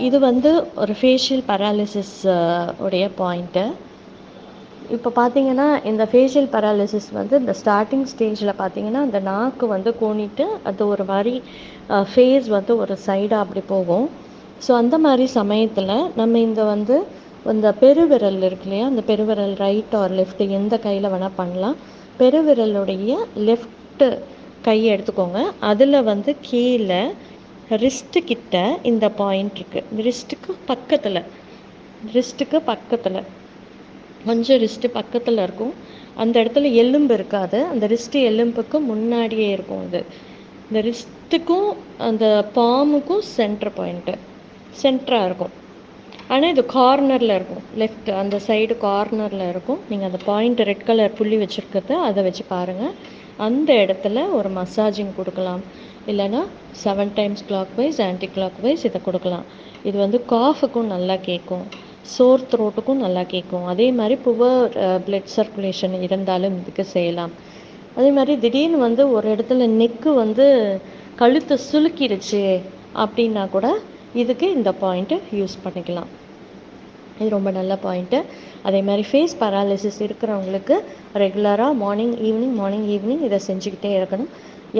இது வந்து ஒரு ஃபேஷியல் பேராலிசிஸ் உடைய பாயிண்ட்டு. இப்போ பார்த்தீங்கன்னா இந்த ஃபேஷியல் பேராலிசிஸ் வந்து இந்த ஸ்டார்டிங் ஸ்டேஜில் பார்த்தீங்கன்னா அந்த நாக்கு வந்து கோணிட்டு அது ஒரு மாதிரி ஃபேஸ் வந்து ஒரு சைடாக அப்படி போகும். ஸோ அந்த மாதிரி சமயத்தில் நம்ம இந்த பெருவிரல் இருக்கு இல்லையா, அந்த பெருவிரல் ரைட் ஆர் லெஃப்ட் எந்த கையில் வேணால் பண்ணலாம். பெருவிரலுடைய லெஃப்ட்டு கையை எடுத்துக்கோங்க. அதில் வந்து கீழே ரிஸ்ட்டு கிட்ட இந்த பாயிண்ட் இருக்குது. இந்த ரிஸ்ட்டுக்கு பக்கத்தில் கொஞ்சம் ரிஸ்ட்டு பக்கத்தில் இருக்கும். அந்த இடத்துல எலும்பு இருக்காது. அந்த ரிஸ்ட்டு எலும்புக்கு முன்னாடியே இருக்கும். இந்த ரிஸ்ட்டுக்கும் அந்த பாமுக்கும் சென்டராக இருக்கும். ஆனால் இது கார்னரில் இருக்கும். லெஃப்ட் அந்த சைடு கார்னரில் இருக்கும். நீங்கள் அந்த பாயிண்ட் ரெட் கலர் புள்ளி வச்சுருக்கிறத அதை வச்சு பாருங்கள். அந்த இடத்துல ஒரு மசாஜிங் கொடுக்கலாம். இல்லைன்னா 7 times clockwise ஆன்டி clockwise இதை கொடுக்கலாம். இது வந்து காஃபுக்கும் நல்லா கேட்கும், சோர் த்ரோட்டுக்கும் நல்லா கேட்கும். அதே மாதிரி புவர் பிளட் சர்க்குலேஷன் இருந்தாலும் இதுக்கு செய்யலாம். அதே மாதிரி திடீர்னு வந்து ஒரு இடத்துல நெக்கு வந்து கழுத்தை சுளுக்கிடுச்சு அப்படின்னா கூட இதுக்கு இந்த பாயிண்ட்டை யூஸ் பண்ணிக்கலாம். இது ரொம்ப நல்ல பாயிண்ட்டு. அதே மாதிரி ஃபேஸ் பேராலிசிஸ் இருக்கிறவங்களுக்கு ரெகுலராக மார்னிங் ஈவினிங் இதை செஞ்சுக்கிட்டே இருக்கணும்.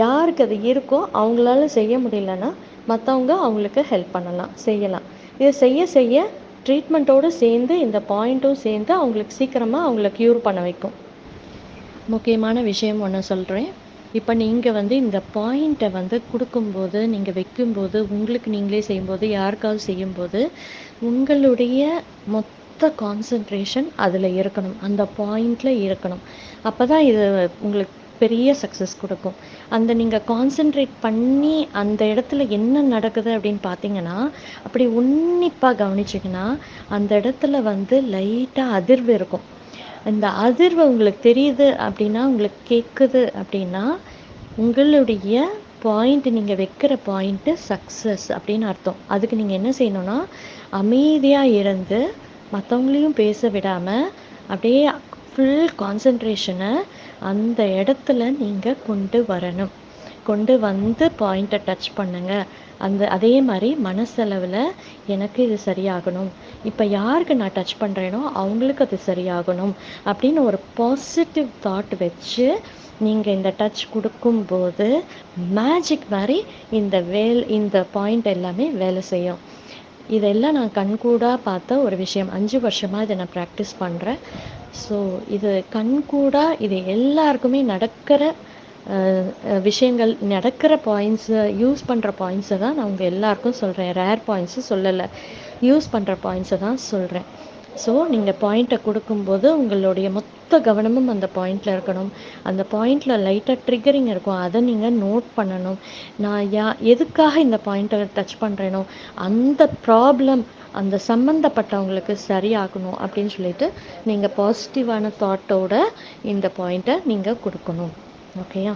யாருக்கு அது இருக்கோ அவங்களால செய்ய முடியலன்னா மற்றவங்க அவங்களுக்கு ஹெல்ப் செய்யலாம். இதை செய்ய ட்ரீட்மெண்ட்டோடு சேர்ந்து இந்த பாயிண்ட்டும் சேர்ந்து அவங்களுக்கு சீக்கிரமாக அவங்கள க்யூர் பண்ண வைக்கும். முக்கியமான விஷயம் ஒன்று சொல்கிறேன். இப்போ நீங்கள் வந்து இந்த பாயிண்ட்டை வந்து கொடுக்கும்போது, நீங்கள் வைக்கும்போது, உங்களுக்கு நீங்களே செய்யும்போது, யாருக்காவது செய்யும்போது உங்களுடைய மொத்த கான்சன்ட்ரேஷன் அதில் இருக்கணும், அந்த பாயிண்டில் இருக்கணும். அப்போ தான் இது உங்களுக்கு பெரிய சக்ஸஸ் கொடுக்கும். அந்த நீங்கள் கான்சென்ட்ரேட் பண்ணி அந்த இடத்துல என்ன நடக்குது அப்படின்னு பார்த்தீங்கன்னா, அப்படி உன்னிப்பாக கவனிச்சிங்கன்னா அந்த இடத்துல வந்து லைட்டாக அதிர்வு இருக்கும். இந்த அதிர்வு உங்களுக்கு தெரியுது அப்படின்னா, உங்களுக்கு கேட்குது அப்படின்னா, உங்களுடைய பாயிண்ட் நீங்கள் வைக்கிற பாயிண்ட்டு சக்ஸஸ் அப்படின்னு அர்த்தம். அதுக்கு நீங்கள் என்ன செய்யணும்னா, அமைதியாக இருந்து மற்றவங்களையும் பேச விடாமல் அப்படியே ஃபுல் கான்சன்ட்ரேஷனை அந்த இடத்துல நீங்கள் கொண்டு வந்து பாயிண்ட்டை டச் பண்ணுங்கள். அதே மாதிரி மனசளவில் எனக்கு இது சரியாகணும், இப்போ யாருக்கு நான் டச் பண்ணுறேனோ அவங்களுக்கு அது சரியாகணும் அப்படின்னு ஒரு பாசிட்டிவ் தாட் வச்சு நீங்கள் இந்த டச் கொடுக்கும்போது மேஜிக் மாதிரி இந்த பாயிண்ட் எல்லாமே வேலை செய்யும். இதெல்லாம் நான் கண்கூடாக பார்த்த ஒரு விஷயம். 5 வருஷமாக இதை நான் ப்ராக்டிஸ் பண்ணுறேன். ஸோ இது கண்கூடாக இது எல்லாருக்குமே நடக்கிற விஷயங்கள், நடக்கிற பாயிண்ட்ஸை யூஸ் பண்ணுற பாயிண்ட்ஸை தான் நான் உங்கள் எல்லாருக்கும் சொல்கிறேன். ரேர் பாயிண்ட்ஸு சொல்லலை, யூஸ் பண்ணுற பாயிண்ட்ஸை தான் சொல்கிறேன். ஸோ நீங்கள் பாயிண்ட்டை கொடுக்கும்போது உங்களுடைய மொத்த கவனமும் அந்த பாயிண்டில் இருக்கணும். அந்த பாயிண்டில் லைட்டாக ட்ரிகரிங் இருக்கும், அதை நீங்கள் நோட் பண்ணணும். நான் எதுக்காக இந்த பாயிண்ட்டை டச் பண்ணுறேனோ அந்த ப்ராப்ளம் அந்த சம்மந்தப்பட்டவங்களுக்கு சரியாகணும் அப்படின்னு சொல்லிட்டு நீங்கள் பாசிட்டிவான தாட்டோட இந்த பாயிண்ட்டை நீங்கள் கொடுக்கணும். ஓகேயா?